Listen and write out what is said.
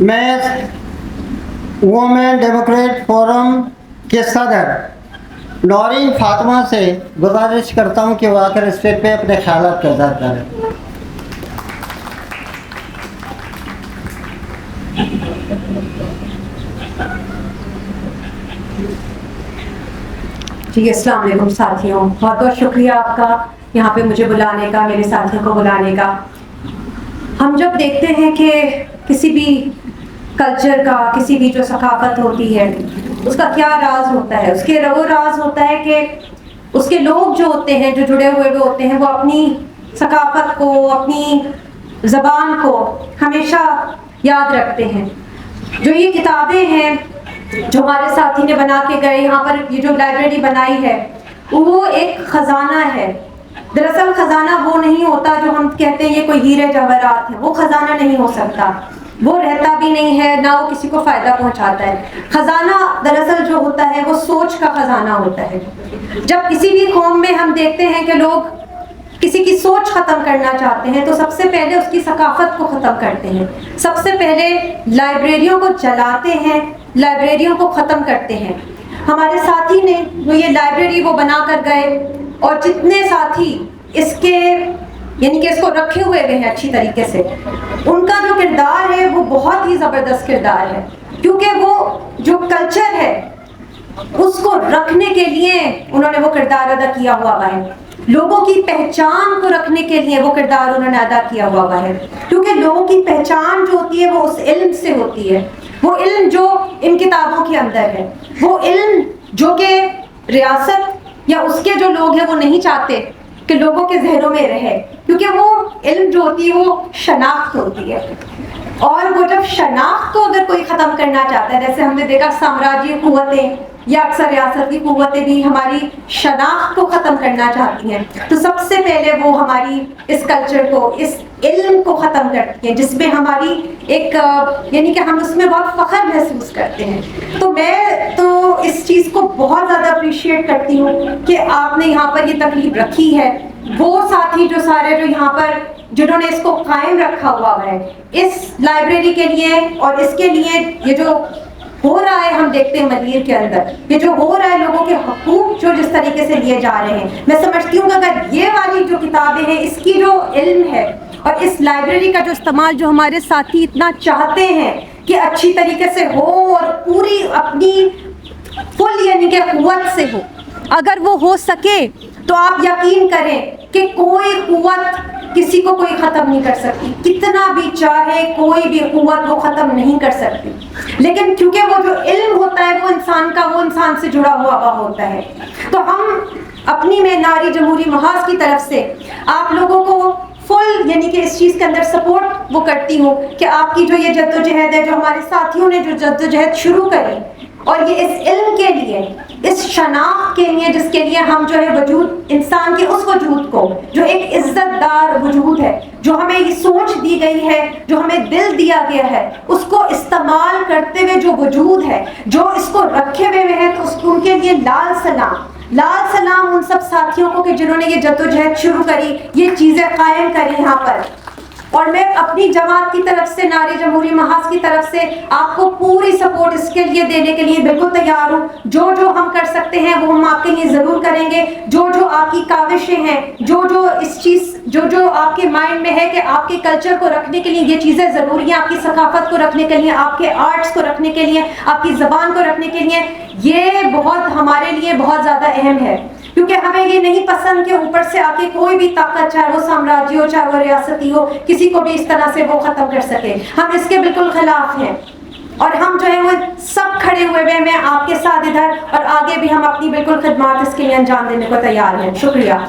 मैं women Democrat forum के सदर नौरीन फातिमा से गुजारिश करता हूँ कि वो आकर इस पे अपने ख्यालात का इज़हार करें। जी अस्सलाम वालेकुम साथियों, बहुत बहुत शुक्रिया आपका यहाँ पे मुझे बुलाने का, मेरे साथियों को बुलाने का। हम जब देखते हैं कि किसी भी कल्चर का, किसी भी जो सकाफत होती है उसका क्या राज होता है, उसके वो राज होता है कि उसके लोग जो होते हैं, जो जुड़े हुए होते हैं, वो अपनी सकाफत को, अपनी ज़बान को हमेशा याद रखते हैं। जो ये किताबें हैं जो हमारे साथी ने बना के गए, यहाँ पर ये जो लाइब्रेरी बनाई है वो एक ख़जाना है। दरअसल ख़जाना वो नहीं होता जो हम कहते हैं ये कोई हीरे जवाहरात है, वो ख़जाना नहीं हो सकता, वो रहता भी नहीं है, ना वो किसी को फ़ायदा पहुंचाता है। ख़जाना दरअसल जो होता है वो सोच का ख़जाना होता है। जब किसी भी कौम में हम देखते हैं कि लोग किसी की सोच ख़त्म करना चाहते हैं तो सबसे पहले उसकी सकाफत को ख़त्म करते हैं, सबसे पहले लाइब्रेरियों को जलाते हैं, लाइब्रेरियों को ख़त्म करते हैं। हमारे साथी ने जो ये लाइब्रेरी वो बना कर गए, और जितने साथी इसके यानी कि इसको रखे हुए हैं अच्छी तरीके से, उनका जो किरदार है वो बहुत ही ज़बरदस्त किरदार है, क्योंकि वो जो कल्चर है उसको रखने के लिए उन्होंने वो किरदार अदा किया हुआ है। लोगों की पहचान को रखने के लिए वो किरदार उन्होंने अदा किया हुआ है, क्योंकि लोगों की पहचान जो होती है वो उस इल्म से होती है। वो इल्म जो इन किताबों के अंदर है, वो इल्म जो कि रियासत या उसके जो लोग हैं वो नहीं चाहते कि लोगों के जहनों में रहे, क्योंकि वो इल्म जो होती है वो शनाख्त होती है। और वो जब शनाख्त को अगर कोई ख़त्म करना चाहता है, जैसे हमने देखा साम्राज्य कुव्वतें या अक्सर रियासत की कुव्वतें भी हमारी शनाख्त को ख़त्म करना चाहती हैं, तो सबसे पहले वो हमारी इस कल्चर को, इस इल्म को ख़त्म करती हैं, जिसमें हमारी एक यानी कि हम उसमें बहुत फ़ख्र महसूस करते हैं। तो मैं तो इस चीज़ को बहुत ज़्यादा अप्रिशिएट करती हूँ कि आपने यहाँ पर ये तकलीफ रखी है। वो साथी जो सारे जो यहाँ पर जिन्होंने इसको कायम रखा हुआ है इस लाइब्रेरी के लिए, और इसके लिए ये जो हो रहा है हम देखते हैं मदीर के अंदर, ये जो हो रहा है लोगों के हकूक जो जिस तरीके से लिए जा रहे हैं, मैं समझती हूँ कि अगर ये वाली जो किताबें हैं, इसकी जो इल्म है और इस लाइब्रेरी का जो इस्तेमाल जो हमारे साथी इतना चाहते हैं कि अच्छी तरीके से हो और पूरी अपनी फुल यानी कि कुव्वत से हो, अगर वो हो सके तो आप यकीन करें कि कोई कुव्वत किसी को कोई ख़त्म नहीं कर सकती, कितना भी चाहे कोई भी कुव्वत वो ख़त्म नहीं कर सकती। लेकिन क्योंकि वो जो इल्म होता है वो इंसान का, वो इंसान से जुड़ा हुआ होता है। तो हम अपनी मैं नारी जमहूरी महाज की तरफ से आप लोगों को फुल यानी कि इस चीज़ के अंदर सपोर्ट वो करती हूँ कि आपकी जो ये जद्दोजहद है, जो हमारे साथियों ने जो जद्दोजहद शुरू करी, और ये इस इल्म के लिए, इस शनाख्त के लिए, जिसके लिए हम जो है वजूद, इंसान के उस वजूद को जो एक इज्जतदार वजूद है, जो हमें ये सोच दी गई है, जो हमें दिल दिया गया है, उसको इस्तेमाल करते हुए जो वजूद है, जो इसको रखे हुए हैं, तो उसको उनके लिए लाल सलाम, लाल सलाम उन सब साथियों को कि जिन्होंने ये जद्दोजहद शुरू करी, ये चीज़ें कायम करी यहाँ पर। और मैं अपनी जमात की तरफ से, नारी जमहूरी महाज की तरफ से आपको पूरी सपोर्ट इसके लिए देने के लिए बिल्कुल तैयार हूँ। जो जो हम कर सकते हैं वो हम आपके लिए ज़रूर करेंगे। जो जो आपकी काविशें हैं, जो जो इस चीज़ जो आपके माइंड में है कि आपके कल्चर को रखने के लिए ये चीज़ें ज़रूरी हैं, आपकी सकाफत को रखने के लिए, आपके आर्ट्स को रखने के लिए, आपकी ज़बान को रखने के लिए, ये बहुत हमारे लिए बहुत ज़्यादा अहम है। क्योंकि हमें ये नहीं पसंद कि ऊपर से आके कोई भी ताकत, चाहे वो साम्राज्य हो, चाहे वो रियासती हो, किसी को भी इस तरह से वो ख़त्म कर सके। हम इसके बिल्कुल खिलाफ हैं, और हम जो है वो सब खड़े हुए हैं, मैं आपके साथ इधर, और आगे भी हम अपनी बिल्कुल खिदमत इसके लिए अंजाम देने को तैयार हैं। शुक्रिया।